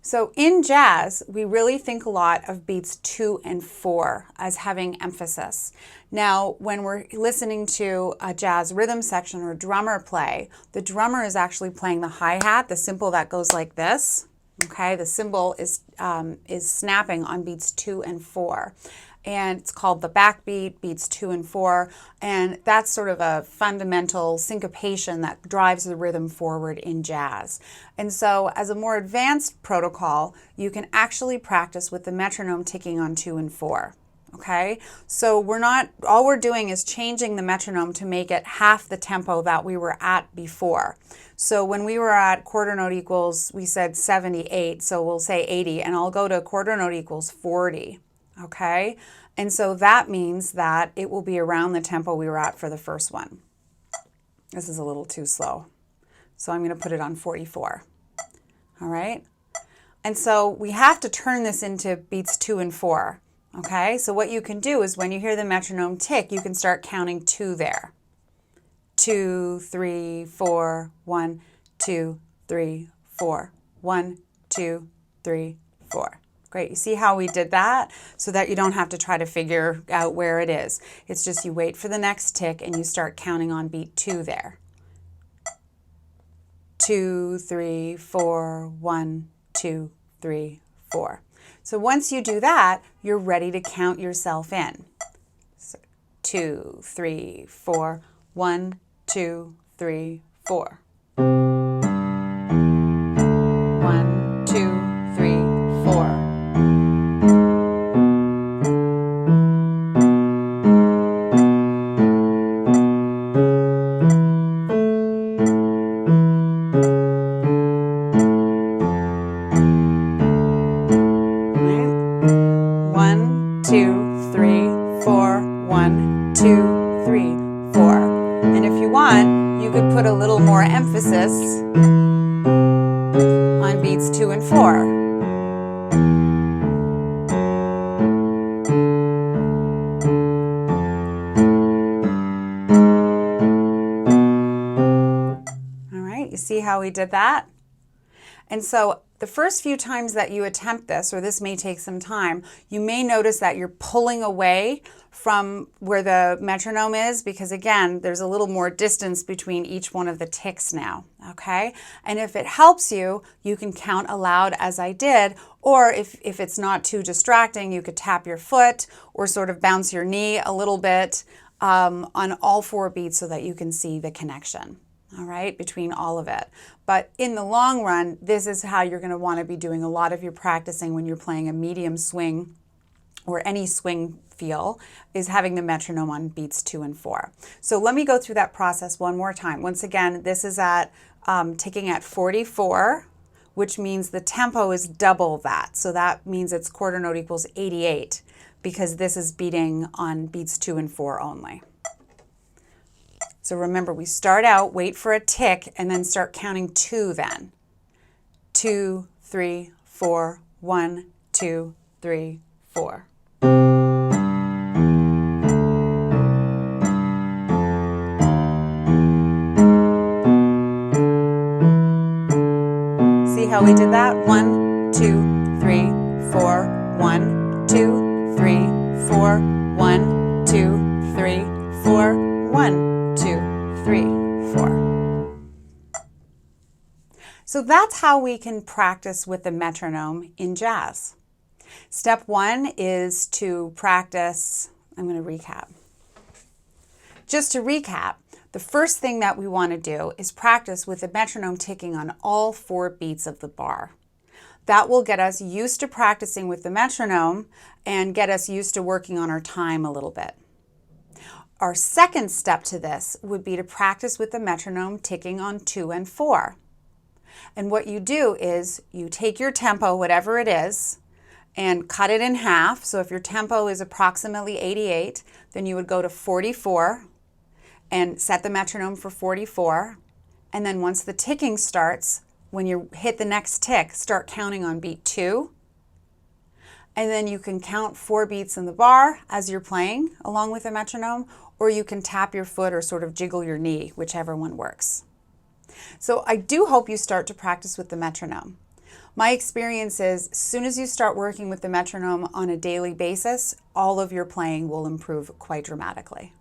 So in jazz, we really think a lot of beats 2 and 4 as having emphasis. Now, when we're listening to a jazz rhythm section or drummer play, the drummer is actually playing the hi-hat, the cymbal that goes like this. Okay, the cymbal is snapping on beats 2 and 4. And it's called the backbeat, beats 2 and 4, and that's sort of a fundamental syncopation that drives the rhythm forward in jazz. And so as a more advanced protocol, you can actually practice with the metronome ticking on 2 and 4. Okay, so all we're doing is changing the metronome to make it half the tempo that we were at before. So when we were at quarter note equals, we said 78, so we'll say 80, and I'll go to quarter note equals 40. Okay, and so that means that it will be around the tempo we were at for the first one. This is a little too slow, so I'm going to put it on 44. All right, and so we have to turn this into beats 2 and 4. Okay, so what you can do is when you hear the metronome tick, you can start counting 2 there. 2, 3, 4, 1, 2, 3, 4, 1, 2, 3, 4. Great, you see how we did that? So that you don't have to try to figure out where it is. It's just you wait for the next tick and you start counting on beat 2 there. 2, 3, 4, 1, 2, 3, 4. So once you do that, you're ready to count yourself in. So 2, 3, 4, 1, 2, 3, 4. 1, 2, 3, 4. Put a little more emphasis on beats 2 and 4. All right, you see how we did that? And so the first few times that you attempt this, or this may take some time, you may notice that you're pulling away from where the metronome is because, again, there's a little more distance between each one of the ticks now, okay? And if it helps you, you can count aloud as I did, or if it's not too distracting, you could tap your foot or sort of bounce your knee a little bit on all 4 beats so that you can see the connection. All right, between all of it. But in the long run, this is how you're going to want to be doing a lot of your practicing when you're playing a medium swing or any swing feel, is having the metronome on beats 2 and 4. So let me go through that process one more time. Once again, this is at ticking at 44, which means the tempo is double that. So that means it's quarter note equals 88 because this is beating on beats 2 and 4 only. So remember, we start out, wait for a tick, and then start counting 2 then. 2, 3, 4, 1, 2, 3, 4. See how we did that? 1, 2, 3, 4, 1, 2, 3, 4, 1, 2, 3, 4, 1. 2, 3, 4. So that's how we can practice with the metronome in jazz. Step 1 is to practice, I'm going to recap. Just to recap, the first thing that we want to do is practice with the metronome ticking on all 4 beats of the bar. That will get us used to practicing with the metronome and get us used to working on our time a little bit. Our second step to this would be to practice with the metronome ticking on 2 and 4. And what you do is you take your tempo, whatever it is, and cut it in half. So if your tempo is approximately 88, then you would go to 44 and set the metronome for 44. And then once the ticking starts, when you hit the next tick, start counting on beat 2. And then you can count 4 beats in the bar as you're playing along with the metronome, or you can tap your foot or sort of jiggle your knee, whichever one works. So I do hope you start to practice with the metronome. My experience is as soon as you start working with the metronome on a daily basis, all of your playing will improve quite dramatically.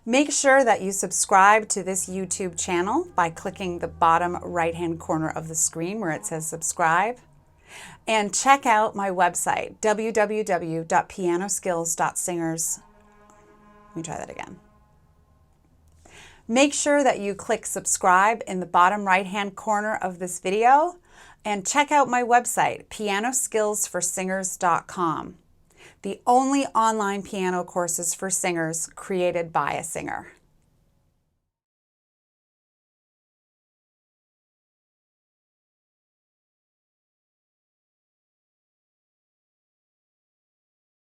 Make sure that you subscribe to this YouTube channel by clicking the bottom right-hand corner of the screen where it says subscribe. And check out my website, www.pianoskills.singers. Let me try that again. Make sure that you click subscribe in the bottom right-hand corner of this video and check out my website, pianoskillsforsingers.com, the only online piano courses for singers created by a singer.